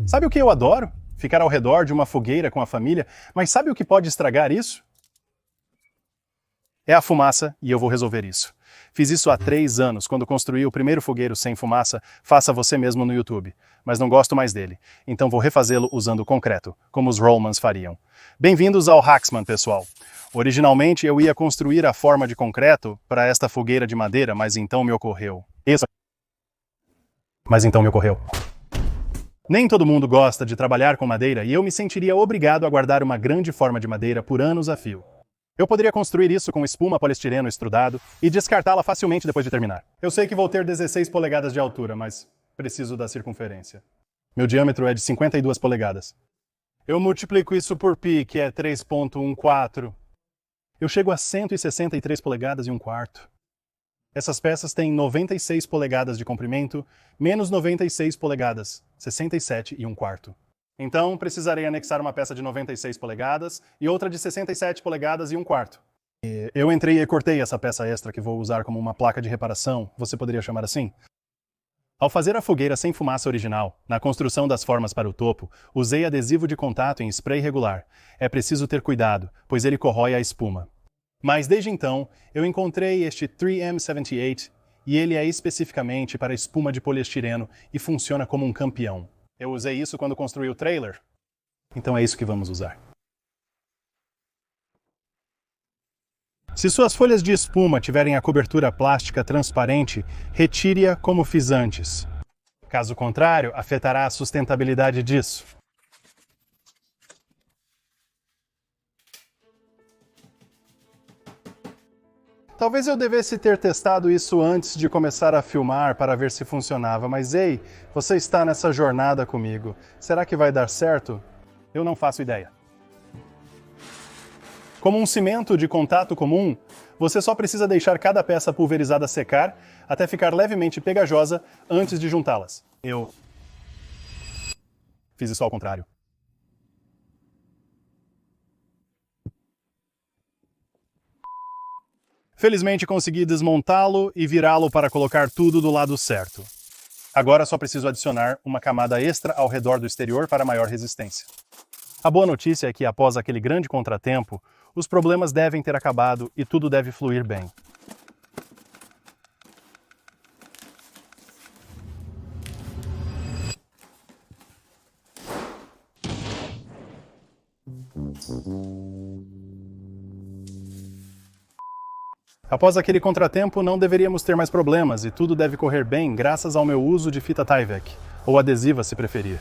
Sabe o que eu adoro? Ficar ao redor de uma fogueira com a família, mas sabe o que pode estragar isso? É a fumaça e eu vou resolver isso. Fiz isso há 3 anos, quando construí o primeiro fogueiro sem fumaça, faça você mesmo no YouTube. Mas não gosto mais dele, então vou refazê-lo usando concreto, como os Rollmans fariam. Bem-vindos ao Hacksman, pessoal. Originalmente eu ia construir a forma de concreto para esta fogueira de madeira, mas então me ocorreu. Nem todo mundo gosta de trabalhar com madeira e eu me sentiria obrigado a guardar uma grande forma de madeira por anos a fio. Eu poderia construir isso com espuma poliestireno estrudado e descartá-la facilmente depois de terminar. Eu sei que vou ter 16 polegadas de altura, mas preciso da circunferência. Meu diâmetro é de 52 polegadas. Eu multiplico isso por π, que é 3,14. Eu chego a 163 polegadas e 1/4. Essas peças têm 96 polegadas de comprimento, menos 96 polegadas, 67 e 1/4. Então, precisarei anexar uma peça de 96 polegadas e outra de 67 polegadas e 1/4. Eu entrei e cortei essa peça extra que vou usar como uma placa de reparação, você poderia chamar assim? Ao fazer a fogueira sem fumaça original, na construção das formas para o topo, usei adesivo de contato em spray regular. É preciso ter cuidado, pois ele corrói a espuma. Mas desde então, eu encontrei este 3M78 e ele é especificamente para espuma de poliestireno e funciona como um campeão. Eu usei isso quando construí o trailer. Então é isso que vamos usar. Se suas folhas de espuma tiverem a cobertura plástica transparente, retire-a como fiz antes. Caso contrário, afetará a sustentabilidade disso. Talvez eu devesse ter testado isso antes de começar a filmar para ver se funcionava, mas ei, você está nessa jornada comigo. Será que vai dar certo? Eu não faço ideia. Como um cimento de contato comum, você só precisa deixar cada peça pulverizada secar até ficar levemente pegajosa antes de juntá-las. Eu fiz isso ao contrário. Felizmente consegui desmontá-lo e virá-lo para colocar tudo do lado certo. Agora só preciso adicionar uma camada extra ao redor do exterior para maior resistência. A boa notícia é que após aquele grande contratempo, os problemas devem ter acabado e tudo deve fluir bem. Após aquele contratempo, não deveríamos ter mais problemas e tudo deve correr bem graças ao meu uso de fita Tyvek, ou adesiva se preferir.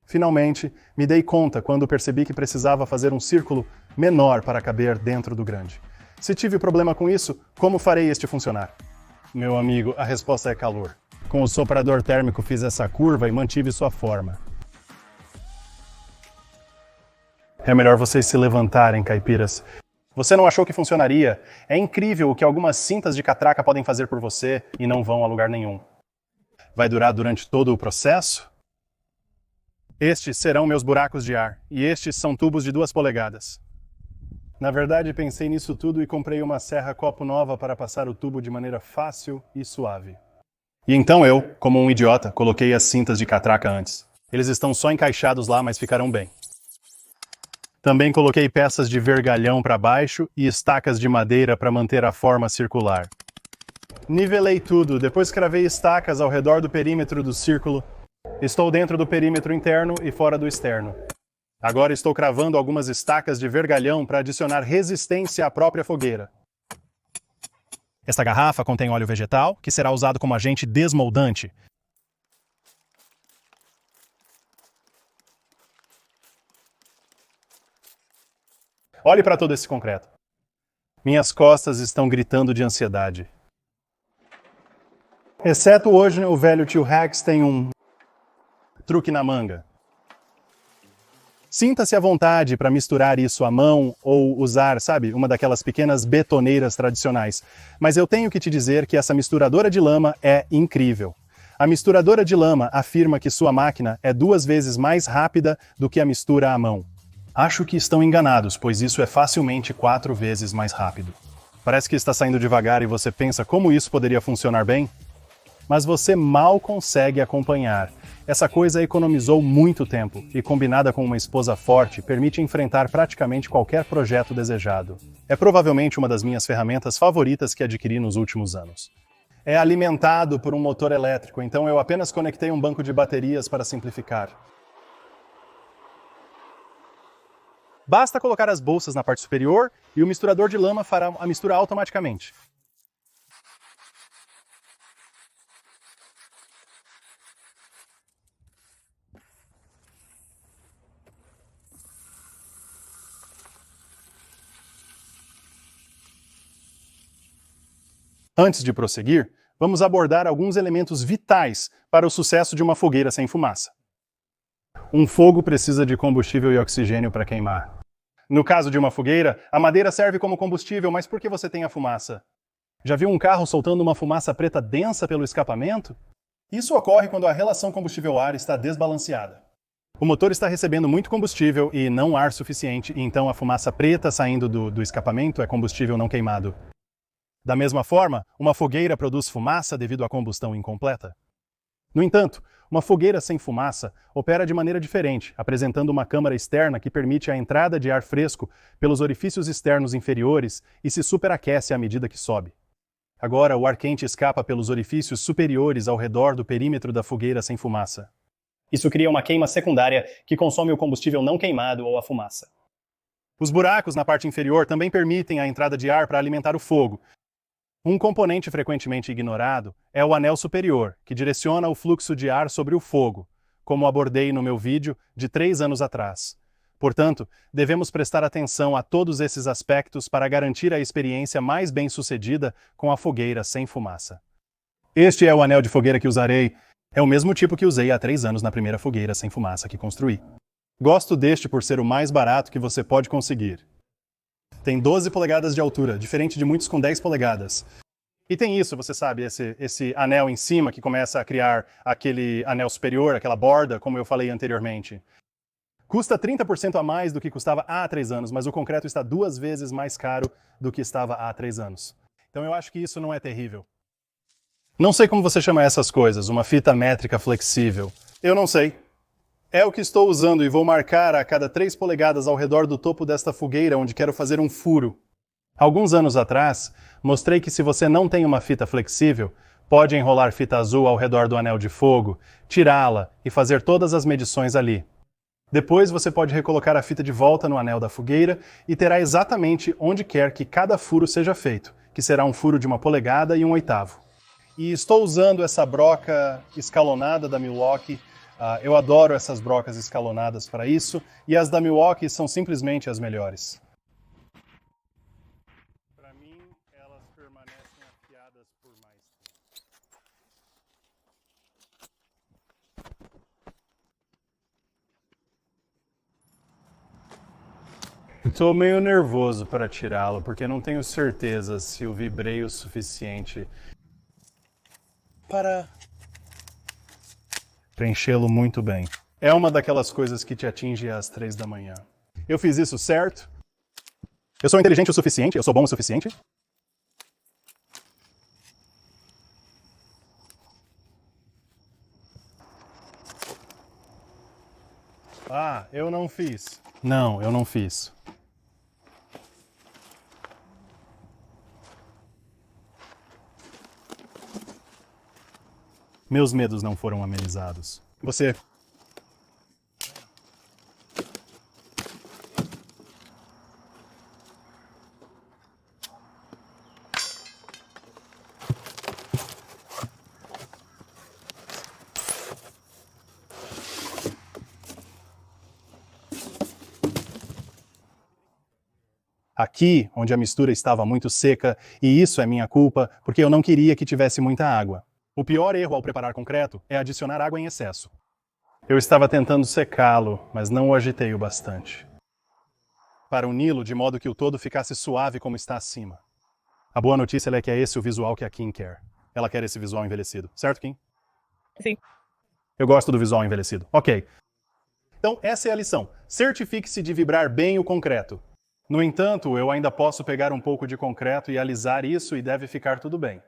Finalmente, me dei conta quando percebi que precisava fazer um círculo menor para caber dentro do grande. Se tive problema com isso, como farei este funcionar? Meu amigo, a resposta é calor. Com o soprador térmico fiz essa curva e mantive sua forma. É melhor vocês se levantarem, caipiras. Você não achou que funcionaria? É incrível o que algumas cintas de catraca podem fazer por você e não vão a lugar nenhum. Vai durar durante todo o processo? Estes serão meus buracos de ar, e estes são tubos de 2 polegadas. Na verdade, pensei nisso tudo e comprei uma serra copo nova para passar o tubo de maneira fácil e suave. E então eu, como um idiota, coloquei as cintas de catraca antes. Eles estão só encaixados lá, mas ficarão bem. Também coloquei peças de vergalhão para baixo e estacas de madeira para manter a forma circular. Nivelei tudo, depois cravei estacas ao redor do perímetro do círculo. Estou dentro do perímetro interno e fora do externo. Agora estou cravando algumas estacas de vergalhão para adicionar resistência à própria fogueira. Esta garrafa contém óleo vegetal, que será usado como agente desmoldante. Olhe para todo esse concreto. Minhas costas estão gritando de ansiedade. Exceto hoje, o velho tio Hacks tem um truque na manga. Sinta-se à vontade para misturar isso à mão ou usar, sabe, uma daquelas pequenas betoneiras tradicionais. Mas eu tenho que te dizer que essa misturadora de lama é incrível. A misturadora de lama afirma que sua máquina é 2 vezes mais rápida do que a mistura à mão. Acho que estão enganados, pois isso é facilmente 4 vezes mais rápido. Parece que está saindo devagar e você pensa como isso poderia funcionar bem? Mas você mal consegue acompanhar. Essa coisa economizou muito tempo e, combinada com uma esposa forte, permite enfrentar praticamente qualquer projeto desejado. É provavelmente uma das minhas ferramentas favoritas que adquiri nos últimos anos. É alimentado por um motor elétrico, então eu apenas conectei um banco de baterias para simplificar. Basta colocar as bolsas na parte superior e o misturador de lama fará a mistura automaticamente. Antes de prosseguir, vamos abordar alguns elementos vitais para o sucesso de uma fogueira sem fumaça. Um fogo precisa de combustível e oxigênio para queimar. No caso de uma fogueira, a madeira serve como combustível, mas por que você tem a fumaça? Já viu um carro soltando uma fumaça preta densa pelo escapamento? Isso ocorre quando a relação combustível-ar está desbalanceada. O motor está recebendo muito combustível e não ar suficiente, e então a fumaça preta saindo do escapamento é combustível não queimado. Da mesma forma, uma fogueira produz fumaça devido à combustão incompleta. No entanto, uma fogueira sem fumaça opera de maneira diferente, apresentando uma câmara externa que permite a entrada de ar fresco pelos orifícios externos inferiores e se superaquece à medida que sobe. Agora, o ar quente escapa pelos orifícios superiores ao redor do perímetro da fogueira sem fumaça. Isso cria uma queima secundária que consome o combustível não queimado ou a fumaça. Os buracos na parte inferior também permitem a entrada de ar para alimentar o fogo. Um componente frequentemente ignorado é o anel superior, que direciona o fluxo de ar sobre o fogo, como abordei no meu vídeo de 3 anos atrás. Portanto, devemos prestar atenção a todos esses aspectos para garantir a experiência mais bem-sucedida com a fogueira sem fumaça. Este é o anel de fogueira que usarei. É o mesmo tipo que usei há 3 anos na primeira fogueira sem fumaça que construí. Gosto deste por ser o mais barato que você pode conseguir. Tem 12 polegadas de altura, diferente de muitos com 10 polegadas. E tem isso, você sabe, esse anel em cima que começa a criar aquele anel superior, aquela borda, como eu falei anteriormente. Custa 30% a mais do que custava há 3 anos, mas o concreto está 2 vezes mais caro do que estava há 3 anos. Então eu acho que isso não é terrível. Não sei como você chama essas coisas, uma fita métrica flexível. Eu não sei. É o que estou usando e vou marcar a cada 3 polegadas ao redor do topo desta fogueira onde quero fazer um furo. Alguns anos atrás, mostrei que se você não tem uma fita flexível, pode enrolar fita azul ao redor do anel de fogo, tirá-la e fazer todas as medições ali. Depois você pode recolocar a fita de volta no anel da fogueira e terá exatamente onde quer que cada furo seja feito, que será um furo de 1 polegada e 1/8. E estou usando essa broca escalonada da Milwaukee. Eu adoro essas brocas escalonadas para isso, e as da Milwaukee são simplesmente as melhores. Para mim, elas permanecem afiadas por mais tempo. Estou meio nervoso para tirá-lo, porque não tenho certeza se eu vibrei o suficiente para preenchê-lo muito bem. É uma daquelas coisas que te atinge às 3 da manhã. Eu fiz isso certo? Eu sou inteligente o suficiente? Eu sou bom o suficiente? Eu não fiz. Não, eu não fiz. Meus medos não foram amenizados. Você... Aqui, onde a mistura estava muito seca, e isso é minha culpa, porque eu não queria que tivesse muita água. O pior erro ao preparar concreto é adicionar água em excesso. Eu estava tentando secá-lo, mas não o agitei o bastante para uni-lo de modo que o todo ficasse suave como está acima. A boa notícia é que é esse o visual que a Kim quer. Ela quer esse visual envelhecido. Certo, Kim? Sim. Eu gosto do visual envelhecido. Ok. Então, essa é a lição. Certifique-se de vibrar bem o concreto. No entanto, eu ainda posso pegar um pouco de concreto e alisar isso e deve ficar tudo bem.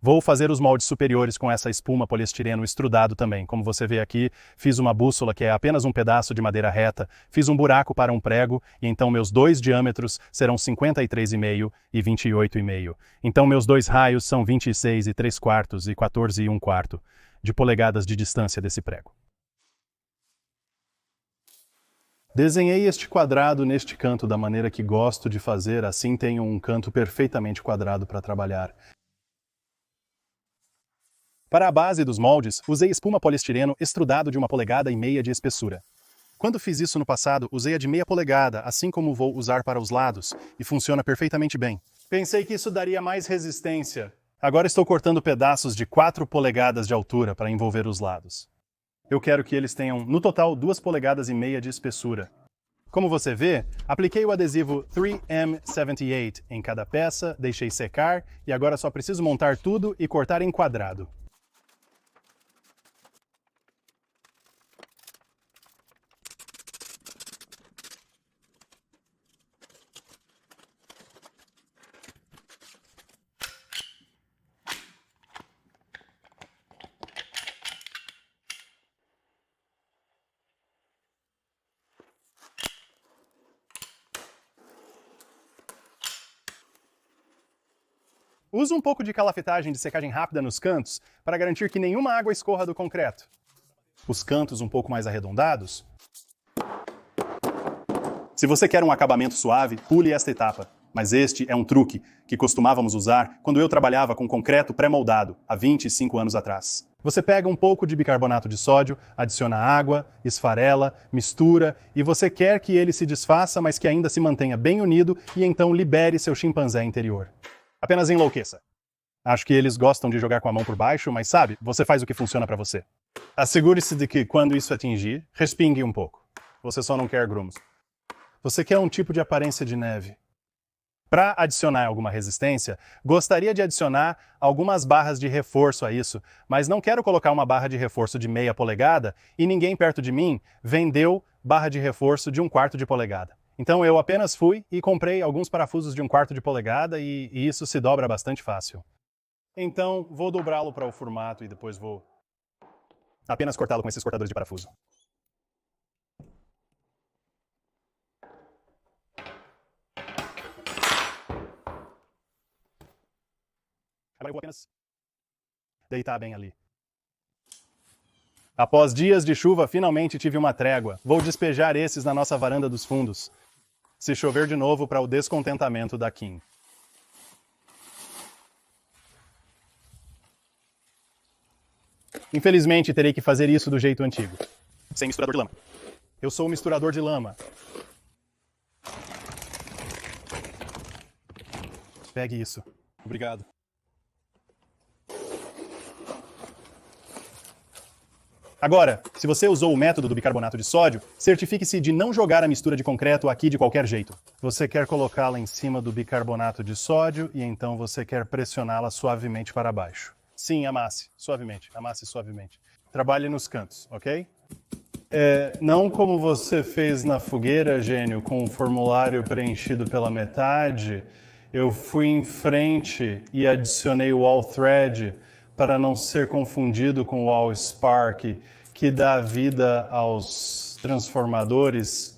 Vou fazer os moldes superiores com essa espuma poliestireno estrudado também. Como você vê aqui, fiz uma bússola que é apenas um pedaço de madeira reta, fiz um buraco para um prego, e então meus dois diâmetros serão 53,5 e 28,5. Então meus dois raios são 26 e 3/4 e 14 e 1/4 de polegadas de distância desse prego. Desenhei este quadrado neste canto da maneira que gosto de fazer, assim tenho um canto perfeitamente quadrado para trabalhar. Para a base dos moldes, usei espuma poliestireno estrudado de 1,5 polegadas de espessura. Quando fiz isso no passado, usei a de 0,5 polegada, assim como vou usar para os lados, e funciona perfeitamente bem. Pensei que isso daria mais resistência. Agora estou cortando pedaços de 4 polegadas de altura para envolver os lados. Eu quero que eles tenham, no total, 2,5 polegadas de espessura. Como você vê, apliquei o adesivo 3M78 em cada peça, deixei secar e agora só preciso montar tudo e cortar em quadrado. Uso um pouco de calafetagem de secagem rápida nos cantos para garantir que nenhuma água escorra do concreto. Os cantos um pouco mais arredondados. Se você quer um acabamento suave, pule esta etapa. Mas este é um truque que costumávamos usar quando eu trabalhava com concreto pré-moldado, há 25 anos atrás. Você pega um pouco de bicarbonato de sódio, adiciona água, esfarela, mistura, e você quer que ele se desfaça, mas que ainda se mantenha bem unido, e então libere seu chimpanzé interior. Apenas enlouqueça. Acho que eles gostam de jogar com a mão por baixo, mas sabe, você faz o que funciona para você. Assegure-se de que, quando isso atingir, respingue um pouco. Você só não quer grumos. Você quer um tipo de aparência de neve. Para adicionar alguma resistência, gostaria de adicionar algumas barras de reforço a isso, mas não quero colocar uma barra de reforço de 0,5 polegada e ninguém perto de mim vendeu barra de reforço de 1/4 de polegada. Então eu apenas fui e comprei alguns parafusos de 1/4 de polegada e isso se dobra bastante fácil. Então vou dobrá-lo para o formato e depois vou apenas cortá-lo com esses cortadores de parafuso. Agora eu vou apenas deitar bem ali. Após dias de chuva, finalmente tive uma trégua. Vou despejar esses na nossa varanda dos fundos. Se chover de novo, para o descontentamento da Kim. Infelizmente, terei que fazer isso do jeito antigo. Sem misturador de lama. Eu sou o misturador de lama. Pegue isso. Obrigado. Agora, se você usou o método do bicarbonato de sódio, certifique-se de não jogar a mistura de concreto aqui de qualquer jeito. Você quer colocá-la em cima do bicarbonato de sódio e então você quer pressioná-la suavemente para baixo. Sim, amasse suavemente. Trabalhe nos cantos, ok? Não como você fez na fogueira, gênio, com o formulário preenchido pela metade. Eu fui em frente e adicionei o wall thread para não ser confundido com o wall spark, que dá vida aos transformadores.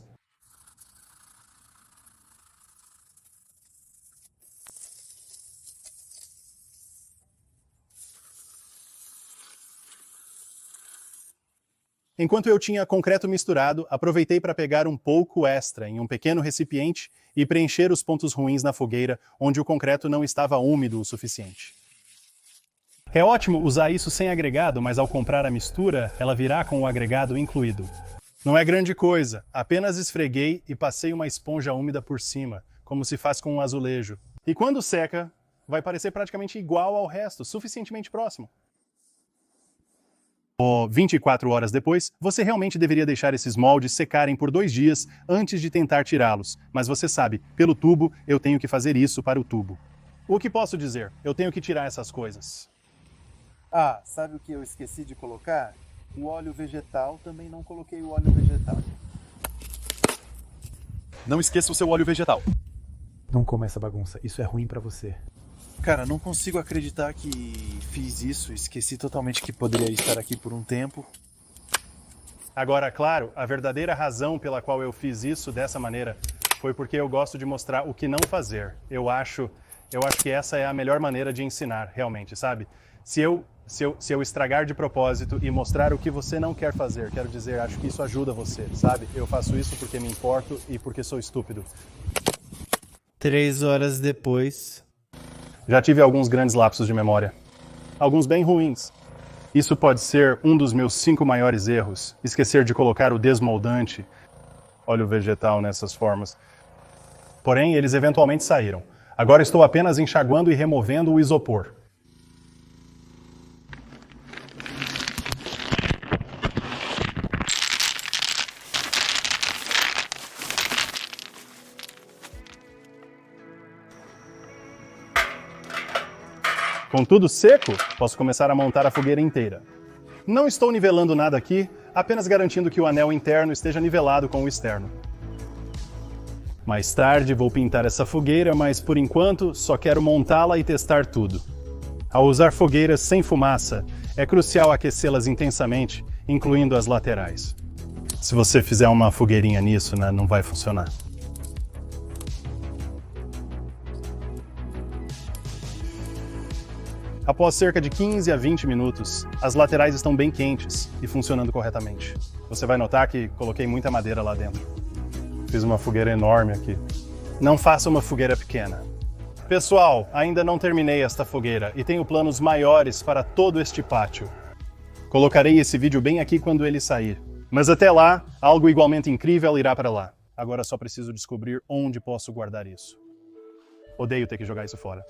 Enquanto eu tinha concreto misturado, aproveitei para pegar um pouco extra em um pequeno recipiente e preencher os pontos ruins na fogueira onde o concreto não estava úmido o suficiente. É ótimo usar isso sem agregado, mas ao comprar a mistura, ela virá com o agregado incluído. Não é grande coisa, apenas esfreguei e passei uma esponja úmida por cima, como se faz com um azulejo. E quando seca, vai parecer praticamente igual ao resto, suficientemente próximo. 24 horas depois, você realmente deveria deixar esses moldes secarem por 2 dias antes de tentar tirá-los, mas você sabe, pelo tubo, eu tenho que fazer isso para o tubo. O que posso dizer? Eu tenho que tirar essas coisas. Ah, sabe o que eu esqueci de colocar? O óleo vegetal, também não coloquei o óleo vegetal. Não esqueça o seu óleo vegetal. Não coma essa bagunça, isso é ruim pra você. Cara, não consigo acreditar que fiz isso. Esqueci totalmente que poderia estar aqui por um tempo. Agora, claro, a verdadeira razão pela qual eu fiz isso dessa maneira foi porque eu gosto de mostrar o que não fazer. Eu acho que essa é a melhor maneira de ensinar, realmente, sabe? Se eu estragar de propósito e mostrar o que você não quer fazer, quero dizer, acho que isso ajuda você, sabe? Eu faço isso porque me importo e porque sou estúpido. 3 horas depois. Já tive alguns grandes lapsos de memória. Alguns bem ruins. Isso pode ser um dos meus 5 maiores erros. Esquecer de colocar o desmoldante, óleo vegetal nessas formas. Porém, eles eventualmente saíram. Agora estou apenas enxaguando e removendo o isopor. Com tudo seco, posso começar a montar a fogueira inteira. Não estou nivelando nada aqui, apenas garantindo que o anel interno esteja nivelado com o externo. Mais tarde vou pintar essa fogueira, mas por enquanto só quero montá-la e testar tudo. Ao usar fogueiras sem fumaça, é crucial aquecê-las intensamente, incluindo as laterais. Se você fizer uma fogueirinha nisso, não vai funcionar. Após cerca de 15 a 20 minutos, as laterais estão bem quentes e funcionando corretamente. Você vai notar que coloquei muita madeira lá dentro. Fiz uma fogueira enorme aqui. Não faça uma fogueira pequena. Pessoal, ainda não terminei esta fogueira e tenho planos maiores para todo este pátio. Colocarei esse vídeo bem aqui quando ele sair. Mas até lá, algo igualmente incrível irá para lá. Agora só preciso descobrir onde posso guardar isso. Odeio ter que jogar isso fora.